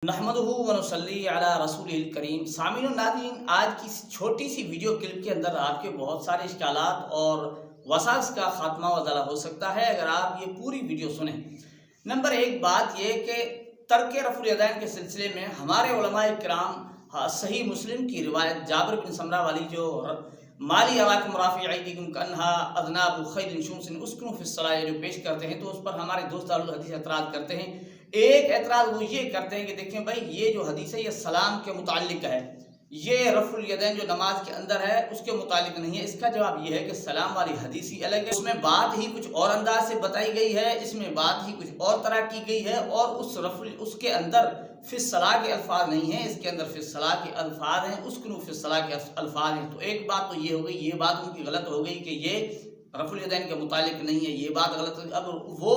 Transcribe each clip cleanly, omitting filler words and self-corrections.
नहमदुहु व नसल्ली अला रसूलिल करीम। सामीन और नाज़रीन, आज की इस छोटी सी वीडियो क्लिप के अंदर आपके बहुत सारे इश्कालात और वसावस का खात्मा वज़ला हो सकता है अगर आप ये पूरी वीडियो सुने। नंबर एक बात ये कि तर्क रफ़ुल यदैन के सिलसिले में हमारे उलमाए किराम सही मुस्लिम की रिवायत जाबिर बिन समरा वाली जो माली अवाकुम राफ़ी ऐदीकुम कन्हा अज़नाबु खैरिन शुमसिन उस्कुनु फ़िस्सलाह जो पेश करते हैं, तो उस पर हमारे दोस्त अहलुल हदीस एतराज़ करते हैं। एक एतराज़ वो ये करते हैं कि देखें भाई, ये जो हदीस है ये सलाम के मुताल्लिक है, ये रफ़ुल यदैन जो नमाज के अंदर है उसके मुतालिक नहीं है। इसका जवाब ये है कि सलाम वाली हदीस ही अलग है, उसमें बात ही कुछ और अंदाज से बताई गई है, इसमें बात ही कुछ और तरह की गई है, और उसके अंदर फ़िस्सलाह के अल्फाज नहीं हैं, इसके अंदर फ़िस्सलाह के अल्फाज हैं, उस्कुनु फ़िस्सलाह के अल्फाज हैं। तो एक बात तो ये हो गई, ये बात उनकी गलत हो गई कि ये रफ़ुल यदैन के मुतालिक नहीं है, ये बात गलत हो। अब वो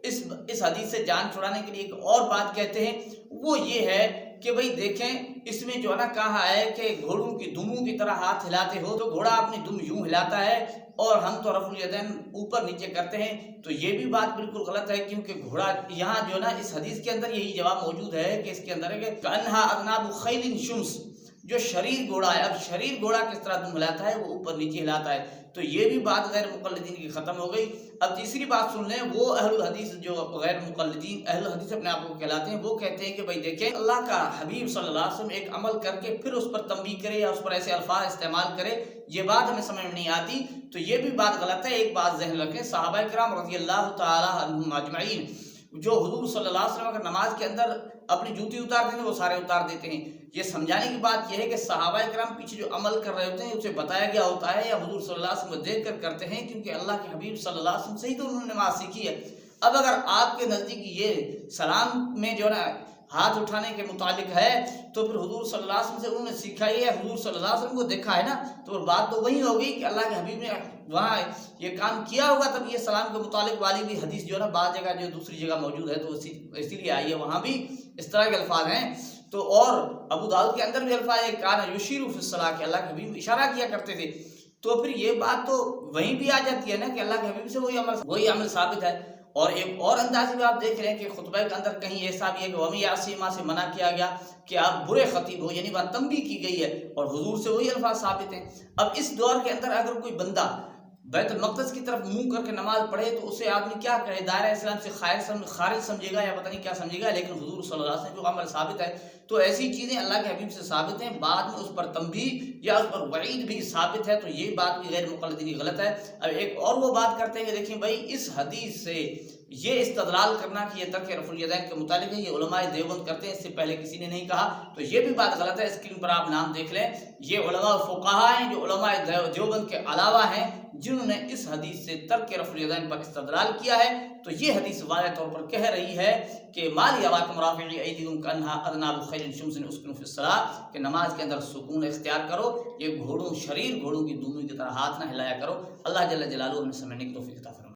इस हदीस से जान छुड़ाने के लिए एक और बात कहते हैं, वो ये है कि भाई देखें, इसमें जो है ना कहा है कि घोड़ों की दुमों की तरह हाथ हिलाते हो, तो घोड़ा अपनी दुम यूं हिलाता है और हम तो रफ़ुल यदैन ऊपर नीचे करते हैं, तो ये भी बात बिल्कुल गलत है। क्योंकि घोड़ा यहाँ जो ना इस हदीस के अंदर यही जवाब मौजूद है कि इसके अंदर है कि कन्हा अज़नाबु खैलिन शुम्स, जो शरीर घोड़ा है, अब शरीर घोड़ा किस तरह दुम हिलाता है, वो ऊपर नीचे हिलाता है, तो ये भी बात गैर मुक़ल्लिदीन की ख़त्म हो गई। अब तीसरी बात सुन लें, वो अहलुल हदीस जो गैर मुक़ल्लिदीन अहलुल हदीस अपने आप को कहलाते हैं, वो कहते हैं कि भाई देखें, अल्लाह का हबीब सल्लल्लाहु अलैहि वसल्लम एक अमल करके फिर उस पर तंबीह करे या उस पर ऐसे अल्फाज इस्तेमाल करे, ये बात हमें समझ में नहीं आती, तो ये भी बात गलत है। एक बात ज़हन रखें, सहाबा किराम रज़ियल्लाहु ताला अन्हुम अजमईन जो हुज़ूर सल्लल्लाहु अलैहि वसल्लम अगर नमाज के अंदर अपनी जूती उतार देते हैं, वो सारे उतार देते हैं। ये समझाने की बात यह है कि सहाबा किराम पीछे जो अमल कर रहे होते हैं उसे बताया गया होता है या हुज़ूर सल्लल्लाहु अलैहि वसल्लम देख कर करते हैं, क्योंकि अल्लाह के हबीब सल्लल्लाहु अलैहि वसल्लम से ही तो उन्होंने नमाज सीखी है। अब अगर आपके नज़दीक ये सलाम में जो ना हाथ उठाने के मुतालिक है, तो फिर हुज़ूर सल्लल्लाहु अलैहि वसल्लम से उन्होंने सीखा ही है, हुज़ूर सल्लल्लाहु अलैहि वसल्लम को देखा है ना, तो बात तो वही होगी कि अल्लाह के हबीब ने वहाँ ये काम किया होगा, तब ये सलाम के मुतालिक वाली भी हदीस जो है ना बाज़ जगह जो दूसरी जगह मौजूद है, तो इसीलिए आई है, वहाँ भी इस तरह के अल्फाज हैं। तो और अबू दाऊद के अंदर भी अल्फाज है, कान युशीरु फ़िस्सलाह के, अल्लाह के हबीब इशारा किया करते थे। तो फिर ये बात तो वहीं भी आ जाती है ना कि अल्लाह के हबीब से वही अमल साबित है। और एक और अंदाज में आप देख रहे हैं कि खुतबे के अंदर कहीं ऐसा भी है कि वमी यासीमा से मना किया गया कि आप बुरे खतीब हो, यानी बात तंबीह की गई है, और हुजूर से वही अल्फाज साबित हैं। अब इस दौर के अंदर अगर कोई बंदा बैतुल मक़दस की तरफ मुंह करके नमाज पढ़े, तो उसे आदमी क्या कहे, दायरा इस्लाम से खारिज समझेगा या पता नहीं क्या समझेगा, लेकिन हुजूर सल्लल्लाहु अलैहि वसल्लम जो अमल साबित है, तो ऐसी चीज़ें अल्लाह के हबीब से साबित हैं, बाद में उस पर तंबीह या उस पर वईद भी साबित है, तो ये बात भी गैर मुक़ल्लिदीन गलत है। अब एक और वो बात करते हैं कि देखिए भाई, इस हदीस से ये इस्तदलाल करना कि ये तर्क रफ़ुल यदैन के मुतालिक है, ये उलमाए देवबंद करते हैं, इससे पहले किसी ने नहीं कहा, तो ये भी बात गलत है। स्क्रीन पर आप नाम देख लें, ये उलमा फ़ुक़हा हैं जो उलमाए देवबंद के अलावा हैं, जिन्होंने इस हदीस से तर्क रफ़ुल यदैन पर इस्तदलाल किया है। तो ये हदीस वाज़ेह तौर पर कह रही है कि माली अवाकुम राफ़िई ऐदीकुम कन्हा अज़नाबु खैरिन शुम्सिन उस्कुनु फ़िस्सलाह, कि नमाज के अंदर सुकून इख्तियार करो, ये घोड़ों की दुमों की तरह हाथ ना हिलाया करो। अल्लाह जल्ल जलालुहु हमें समझने की तौफ़ीक़ अता फरमाए।